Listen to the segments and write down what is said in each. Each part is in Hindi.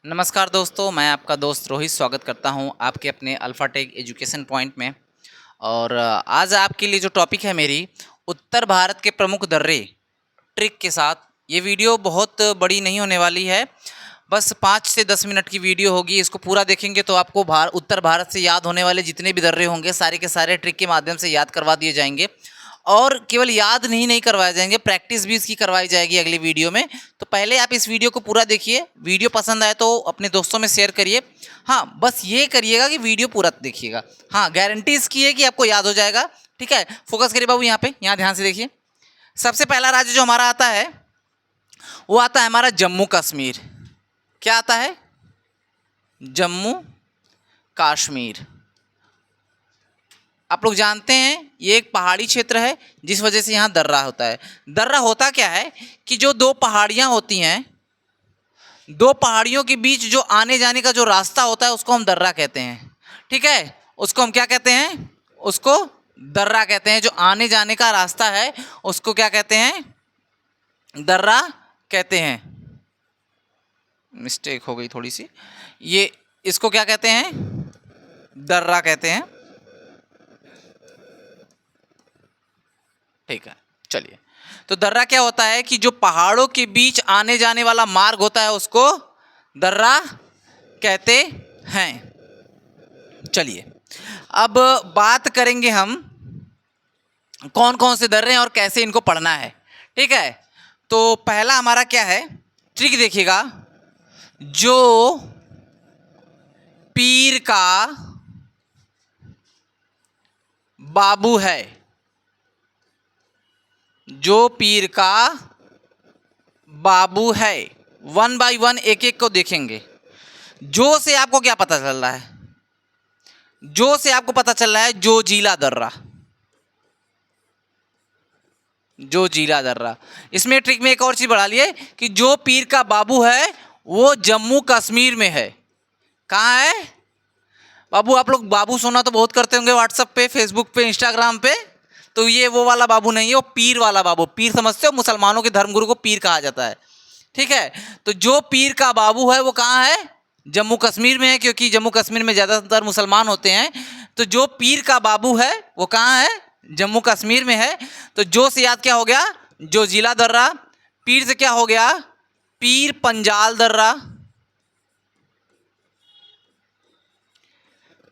नमस्कार दोस्तों, मैं आपका दोस्त रोहित स्वागत करता हूं आपके अपने अल्फ़ाटेक एजुकेशन पॉइंट में। और आज आपके लिए जो टॉपिक है मेरी उत्तर भारत के प्रमुख दर्रे ट्रिक के साथ। ये वीडियो बहुत बड़ी नहीं होने वाली है, बस 5 से 10 मिनट की वीडियो होगी। इसको पूरा देखेंगे तो आपको उत्तर भारत से याद होने वाले जितने भी दर्रे होंगे सारे के सारे ट्रिक के माध्यम से याद करवा दिए जाएंगे। और केवल याद नहीं करवाए जाएंगे, प्रैक्टिस भी इसकी करवाई जाएगी अगली वीडियो में। तो पहले आप इस वीडियो को पूरा देखिए, वीडियो पसंद आए तो अपने दोस्तों में शेयर करिए। हाँ, बस ये करिएगा कि वीडियो पूरा देखिएगा। हाँ, गारंटी इसकी है कि आपको याद हो जाएगा। ठीक है, फोकस करिए बाबू, यहाँ पे, यहाँ ध्यान से देखिए। सबसे पहला राज्य जो हमारा आता है वो आता है हमारा जम्मू कश्मीर। क्या आता है? जम्मू कश्मीर। आप लोग जानते हैं ये एक पहाड़ी क्षेत्र है, जिस वजह से यहाँ दर्रा होता है। दर्रा होता क्या है कि जो दो पहाड़ियाँ होती हैं, दो पहाड़ियों के बीच जो आने जाने का जो रास्ता होता है उसको हम दर्रा कहते हैं। ठीक है, उसको हम क्या कहते हैं? उसको दर्रा कहते हैं। जो आने जाने का रास्ता है उसको क्या कहते हैं? दर्रा कहते हैं। मिस्टेक हो गई थोड़ी सी। ये इसको क्या कहते हैं? दर्रा कहते हैं। ठीक है, चलिए। तो दर्रा क्या होता है कि जो पहाड़ों के बीच आने जाने वाला मार्ग होता है उसको दर्रा कहते हैं। चलिए, अब बात करेंगे हम कौन कौन से दर्रे हैं और कैसे इनको पढ़ना है। ठीक है, तो पहला हमारा क्या है, ट्रिक देखिएगा। जो पीर का बाबू है, जो पीर का बाबू है, वन बाय वन एक एक को देखेंगे। जो से आपको क्या पता चल रहा है? जो से आपको पता चल रहा है जोजिला दर्रा। जोजिला दर्रा। इसमें ट्रिक में एक और चीज बढ़ा लिए कि जो पीर का बाबू है वो जम्मू कश्मीर में है। कहाँ है बाबू? आप लोग बाबू सोना तो बहुत करते होंगे व्हाट्सएप पे, फेसबुक पे, इंस्टाग्राम पे। तो ये वो वाला बाबू नहीं है, वो पीर वाला बाबू। पीर समझते हो? मुसलमानों के धर्मगुरु को पीर कहा जाता है। ठीक है, तो जो पीर का बाबू है वो कहाँ है? जम्मू कश्मीर में है, क्योंकि जम्मू कश्मीर में ज़्यादातर मुसलमान होते हैं। तो जो पीर का बाबू है वो कहाँ है? जम्मू कश्मीर में है। तो जो से याद क्या हो गया? जोजिला दर्रा। पीर से क्या हो गया? पीर पंजाल दर्रा।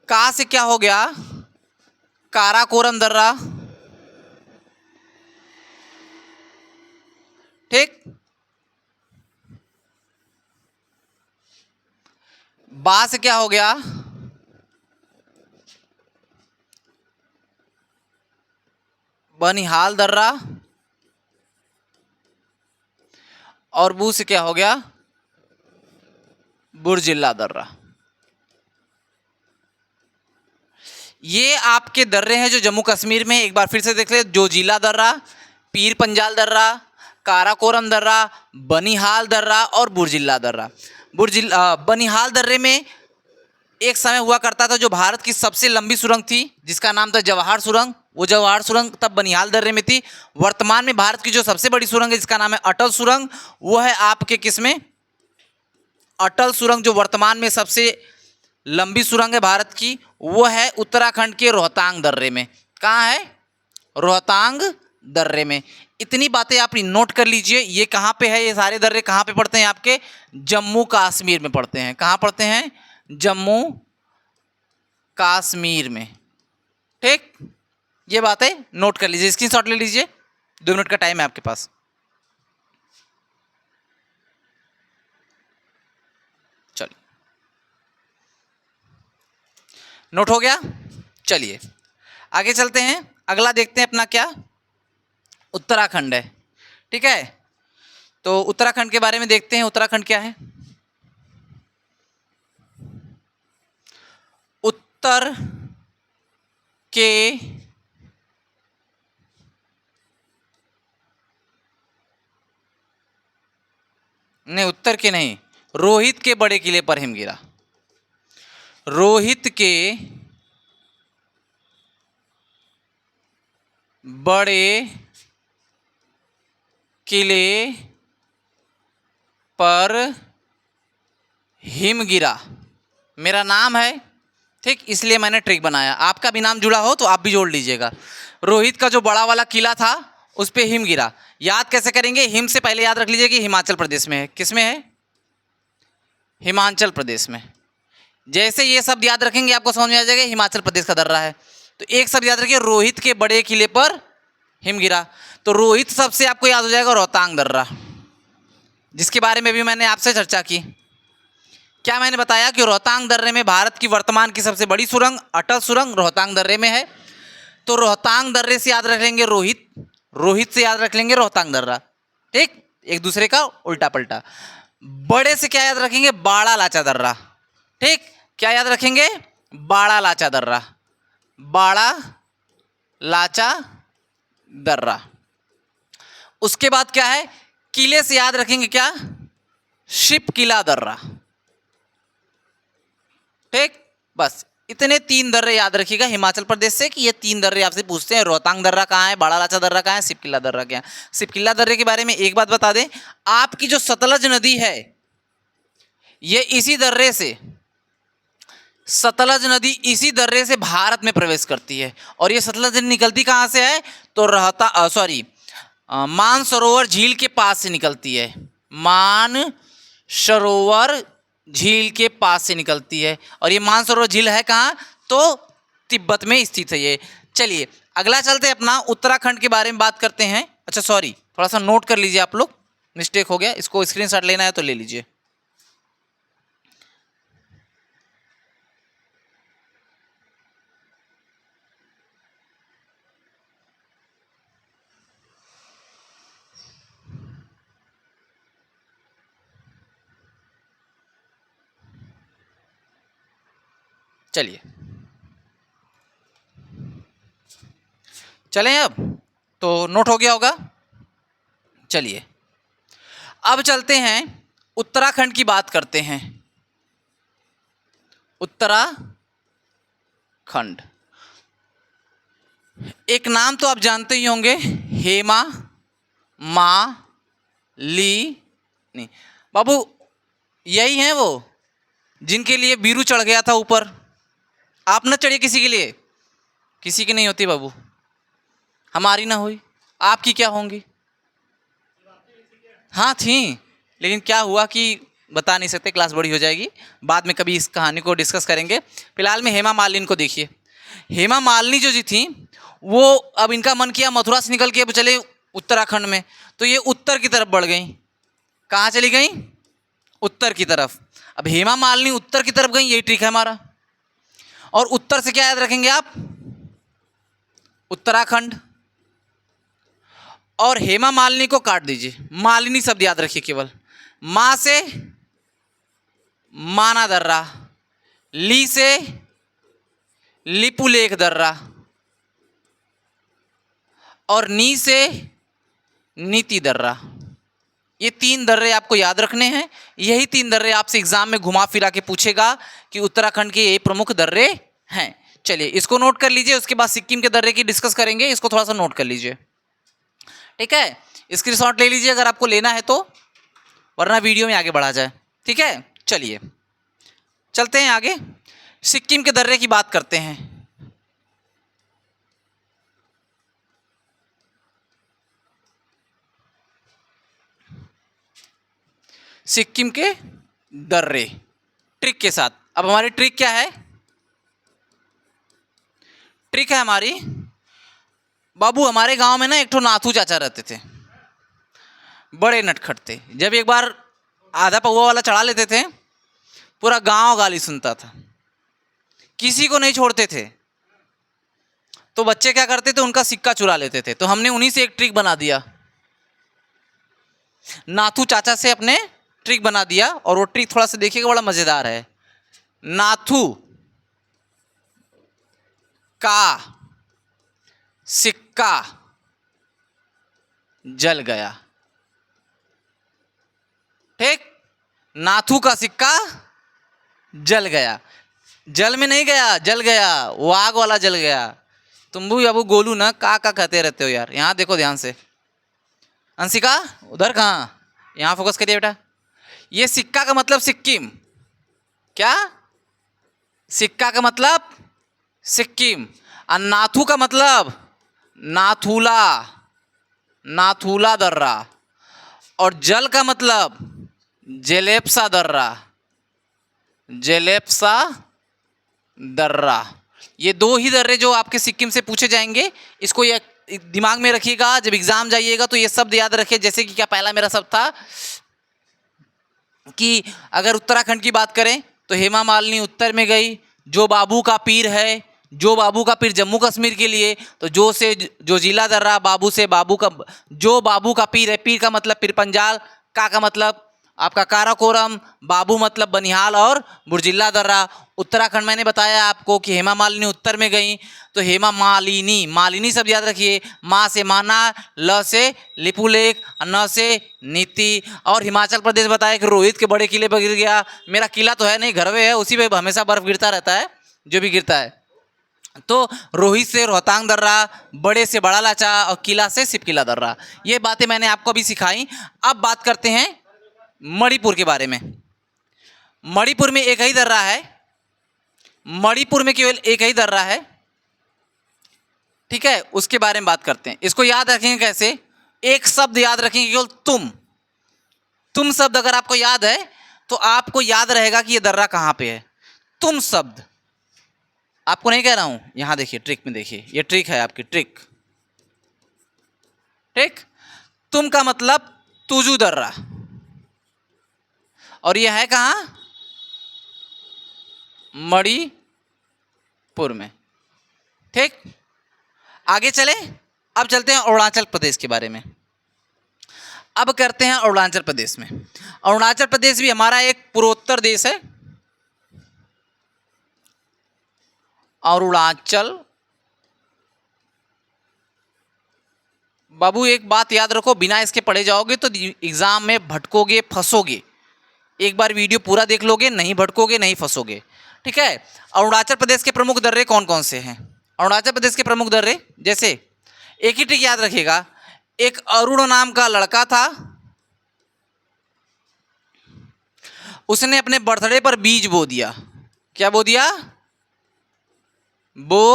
का से क्या हो गया? काराकोरम दर्रा। ठीक, बा से क्या हो गया? बनिहाल दर्रा। और बू से क्या हो गया? बुर्जिल्ला दर्रा। ये आपके दर्रे हैं जो जम्मू कश्मीर में। एक बार फिर से देख ले, जोजिला दर्रा, पीर पंजाल दर्रा, काराकोरम दर्रा, बनिहाल दर्रा और बुर्जिल्ला दर्रा। बनिहाल दर्रे में एक समय हुआ करता था जो भारत की सबसे लंबी सुरंग थी, जिसका नाम था जवाहर सुरंग। वो जवाहर सुरंग तब बनिहाल दर्रे में थी। वर्तमान में भारत की जो सबसे बड़ी सुरंग है जिसका नाम है अटल सुरंग, वो है आपके किसमें? अटल सुरंग जो वर्तमान में सबसे लंबी सुरंग है भारत की, वो है उत्तराखंड के रोहतांग दर्रे में। कहाँ है? रोहतांग दर्रे में। इतनी बातें आप नोट कर लीजिए। ये कहाँ पे है? ये सारे दर्रे कहाँ पे पड़ते हैं? आपके जम्मू कश्मीर में पड़ते हैं। कहाँ पड़ते हैं? जम्मू कश्मीर में। ठीक, ये बातें नोट कर लीजिए, स्क्रीनशॉट ले लीजिए। 2 मिनट का टाइम है आपके पास। चलिए, नोट हो गया? चलिए आगे चलते हैं। अगला देखते हैं अपना क्या, उत्तराखंड है। ठीक है, तो उत्तराखंड के बारे में देखते हैं। उत्तराखंड क्या है? उत्तर के नहीं, उत्तर के नहीं, रोहित के बड़े किले पर हिमगिरा। रोहित के बड़े किले पर हिम गिरा। मेरा नाम है, ठीक, इसलिए मैंने ट्रिक बनाया। आपका भी नाम जुड़ा हो तो आप भी जोड़ लीजिएगा। रोहित का जो बड़ा वाला किला था उस पर हिम गिरा। याद कैसे करेंगे? हिम से पहले याद रख लीजिए कि हिमाचल प्रदेश में है। किस में है? हिमाचल प्रदेश में। जैसे ये शब्द याद रखेंगे आपको समझ में आ जाएगा हिमाचल प्रदेश का दर्रा है। तो एक शब्द याद रखिए, रोहित के बड़े किले पर हिम गिरा। तो रोहित शब्द से आपको याद हो जाएगा रोहतांग दर्रा, जिसके बारे में भी मैंने आपसे चर्चा की। क्या मैंने बताया कि रोहतांग दर्रे में भारत की वर्तमान की सबसे बड़ी सुरंग, अटल सुरंग रोहतांग दर्रे में है। तो रोहतांग दर्रे से याद रख लेंगे रोहित, रोहित से याद रख लेंगे रोहतांग दर्रा, ठीक, एक दूसरे का उल्टा पलटा। बड़े से क्या याद रखेंगे? बाड़ा लाचा दर्रा, ठीक, क्या याद रखेंगे? बाड़ा लाचा दर्रा, बाड़ा लाचा दर्रा। उसके बाद क्या है? किले से याद रखेंगे क्या? शिप किला दर्रा, ठीक। बस इतने 3 दर्रे याद रखिएगा हिमाचल प्रदेश से, कि ये 3 दर्रे आपसे पूछते हैं। रोहतांग दर्रा कहाँ है, बाड़ा लाचा दर्रा कहाँ है, सिपकिला दर्रा क्या है। सिपकिला दर्रे के बारे में एक बात बता दें, आपकी जो सतलज नदी है ये इसी दर्रे से, सतलज नदी इसी दर्रे से भारत में प्रवेश करती है। और ये सतलज नदी निकलती कहाँ से है? तो मानसरोवर झील के पास से निकलती है। मानसरोवर झील के पास से निकलती है। और ये मानसरोवर झील है कहाँ? तो तिब्बत में स्थित है ये। चलिए अगला चलते हैं, अपना उत्तराखंड के बारे में बात करते हैं। अच्छा सॉरी, थोड़ा सा नोट कर लीजिए आप लोग, मिस्टेक हो गया, इसको स्क्रीनशॉट लेना है तो ले लीजिए। चलिए चलें, अब तो नोट हो गया होगा। चलिए अब चलते हैं, उत्तराखंड की बात करते हैं। उत्तराखंड, एक नाम तो आप जानते ही होंगे, हेमा मालिनी। बाबू यही हैं वो जिनके लिए बीरू चढ़ गया था ऊपर। आप न चढ़िए किसी के लिए, किसी की नहीं होती बाबू, हमारी ना हुई, आपकी क्या होंगी? हाँ थी, लेकिन क्या हुआ कि बता नहीं सकते, क्लास बड़ी हो जाएगी, बाद में कभी इस कहानी को डिस्कस करेंगे। फिलहाल में हेमा मालिनी को देखिए। हेमा मालिनी जो जी थी वो, अब इनका मन किया मथुरा से निकल के अब चले उत्तराखंड में, तो ये उत्तर की तरफ बढ़ गई। कहाँ चली गई? उत्तर की तरफ। अब हेमा मालिनी उत्तर की तरफ गई, यही ट्रिक है हमारा। और उत्तर से क्या याद रखेंगे आप? उत्तराखंड। और हेमा मालिनी को काट दीजिए, मालिनी शब्द याद रखिए केवल। माँ से माना दर्रा, ली से लिपुलेख दर्रा, और नी से नीति दर्रा। ये 3 दर्रे आपको याद रखने हैं। यही 3 दर्रे आपसे एग्जाम में घुमा फिरा के पूछेगा कि उत्तराखंड के ये प्रमुख दर्रे हैं। चलिए इसको नोट कर लीजिए, उसके बाद सिक्किम के दर्रे की डिस्कस करेंगे, इसको थोड़ा सा नोट कर लीजिए, ठीक है। स्क्रीनशॉट ले लीजिए अगर आपको लेना है तो, वरना वीडियो में आगे बढ़ा जाए, ठीक है। चलिए चलते हैं आगे, सिक्किम के दर्रे की बात करते हैं। सिक्किम के दर्रे ट्रिक के साथ। अब हमारी ट्रिक क्या है? ट्रिक है हमारी, बाबू हमारे गांव में ना एक ठो नाथू चाचा रहते थे, बड़े नटखट थे। जब एक बार आधा पौवा वाला चढ़ा लेते थे, पूरा गांव गाली सुनता था, किसी को नहीं छोड़ते थे। तो बच्चे क्या करते थे, उनका सिक्का चुरा लेते थे। तो हमने उन्हीं से एक ट्रिक बना दिया, नाथू चाचा से अपने ट्रिक बना दिया। और वो ट्रिक थोड़ा सा देखिएगा, बड़ा मजेदार है। नाथू का सिक्का जल गया, ठीक। नाथू का सिक्का जल गया, जल में नहीं गया, जल गया, वो आग वाला जल गया। तुम भी अब गोलू ना का कहते रहते हो यार। यहाँ देखो ध्यान से, अंशिका उधर कहाँ, यहाँ फोकस करिए बेटा। ये सिक्का का मतलब सिक्किम, क्या? सिक्का का मतलब सिक्किम। और नाथू का मतलब नाथूला, नाथूला दर्रा। और जल का मतलब जेलेप्सा दर्रा, जेलेप्सा दर्रा। ये दो ही दर्रे जो आपके सिक्किम से पूछे जाएंगे। इसको ये दिमाग में रखिएगा, जब एग्जाम जाइएगा तो ये शब्द याद रखिए। जैसे कि क्या पहला मेरा शब्द था कि अगर उत्तराखंड की बात करें तो हेमा मालिनी उत्तर में गई, जो बाबू का पीर है, जो बाबू का पीर जम्मू कश्मीर के लिए, तो जो से जो जिला दर्रा, बाबू से बाबू का, जो बाबू का पीर है, पीर का मतलब पीर पंजाल, का मतलब आपका काराकोरम, बाबू मतलब बनिहाल और बुर्जिल्ला दर्रा। उत्तराखंड मैंने बताया आपको कि हेमा मालिनी उत्तर में गई, तो हेमा मालिनी, मालिनी सब याद रखिए। माँ से माना, ल से लिपुलेख, न से नीति। और हिमाचल प्रदेश बताया कि रोहित के बड़े किले पर गिर गया। मेरा किला तो है नहीं, घर में है, उसी पे हमेशा बर्फ गिरता रहता है, जो भी गिरता है। तो रोहित से रोहतांग दर्रा, बड़े से बड़ा लाचा और किला से सिपकिला दर्रा। ये बातें मैंने आपको अभी सिखाई। अब बात करते हैं मणिपुर के बारे में। मणिपुर में एक ही दर्रा है, मणिपुर में केवल एक ही दर्रा है, ठीक है। उसके बारे में बात करते हैं। इसको याद रखेंगे कैसे? एक शब्द याद रखेंगे केवल, तुम। तुम शब्द अगर आपको याद है तो आपको याद रहेगा कि ये दर्रा कहां पे है। तुम शब्द आपको नहीं कह रहा हूं, यहां देखिए, ट्रिक में देखिए, ये ट्रिक है आपकी, ट्रिक। ठीक, तुम का मतलब तुजू दर्रा, और ये है कहां? मणिपुर में। ठीक, आगे चले। अब चलते हैं अरुणाचल प्रदेश के बारे में। अब करते हैं अरुणाचल प्रदेश में। अरुणाचल प्रदेश भी हमारा एक पूर्वोत्तर देश है। अरुणाचल, बाबू एक बात याद रखो, बिना इसके पढ़े जाओगे तो एग्जाम में भटकोगे, फंसोगे। एक बार वीडियो पूरा देख लोगे, नहीं भटकोगे, नहीं फंसोगे, ठीक है। अरुणाचल प्रदेश के प्रमुख दर्रे कौन कौन से हैं? अरुणाचल प्रदेश के प्रमुख दर्रे, जैसे एक ही ट्रिक याद रखिएगा, एक अरुण नाम का लड़का था, उसने अपने बर्थडे पर बीज बो दिया। क्या बो दिया? बो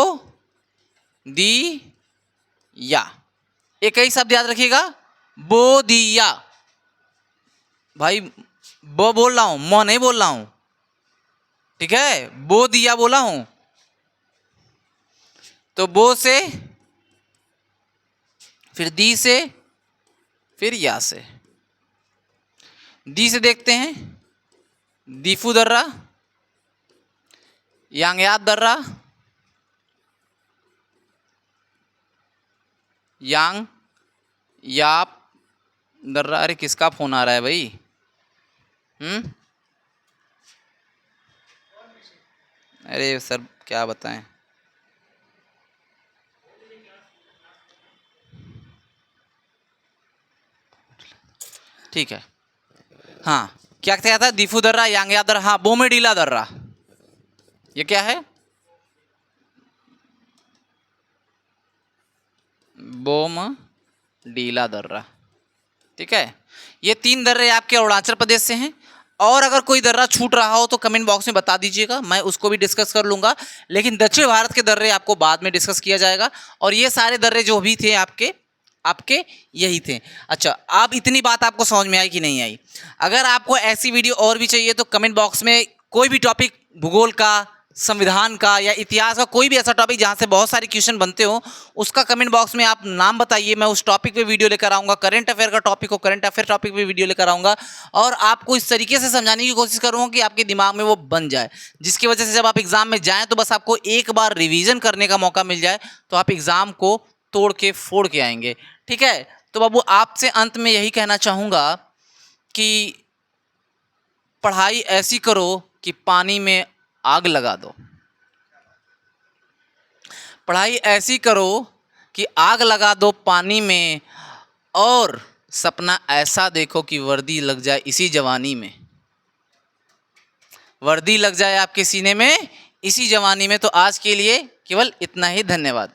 दिया। एक ही शब्द याद रखिएगा, बो दिया। भाई बो बोल रहा हूं, म नहीं बोल रहा हूं, ठीक है, बो दिया बोला हूं। तो बो से, फिर दी से, फिर या से। दी से देखते हैं, दीफू दर्रा, यांगयाप दर्रा, यांग याप दर्रा। अरे किसका फोन आ रहा है भाई? अरे सर क्या बताएं। ठीक है, हाँ, क्या था? दीफू दर्रा, यांगया दर्रा, हाँ, बोमेडीला दर्रा। ये क्या है? बोमडीला दर्रा, ठीक है। ये 3 दर्रे आपके अरुणाचल प्रदेश से हैं। और अगर कोई दर्रा छूट रहा हो तो कमेंट बॉक्स में बता दीजिएगा, मैं उसको भी डिस्कस कर लूँगा। लेकिन दक्षिण भारत के दर्रे आपको बाद में डिस्कस किया जाएगा। और ये सारे दर्रे जो भी थे आपके यही थे। अच्छा, अब इतनी बात आपको समझ में आई कि नहीं आई? अगर आपको ऐसी वीडियो और भी चाहिए तो कमेंट बॉक्स में कोई भी टॉपिक, भूगोल का, संविधान का या इतिहास का, कोई भी ऐसा टॉपिक जहाँ से बहुत सारे क्वेश्चन बनते हो, उसका कमेंट बॉक्स में आप नाम बताइए, मैं उस टॉपिक पे वीडियो लेकर आऊँगा। करंट अफेयर का टॉपिक हो, करंट अफेयर टॉपिक पे वीडियो लेकर आऊँगा। और आपको इस तरीके से समझाने की कोशिश करूँगा कि आपके दिमाग में वो बन जाए, जिसकी वजह से जब आप एग्जाम में जाएँ तो बस आपको एक बार रिविज़न करने का मौका मिल जाए, तो आप एग्ज़ाम को तोड़ के फोड़ के आएंगे, ठीक है। तो बाबू आपसे अंत में यही कहना चाहूँगा कि पढ़ाई ऐसी करो कि पानी में आग लगा दो। पढ़ाई ऐसी करो कि आग लगा दो पानी में, और सपना ऐसा देखो कि वर्दी लग जाए इसी जवानी में। वर्दी लग जाए आपके सीने में इसी जवानी में। तो आज के लिए केवल इतना ही, धन्यवाद।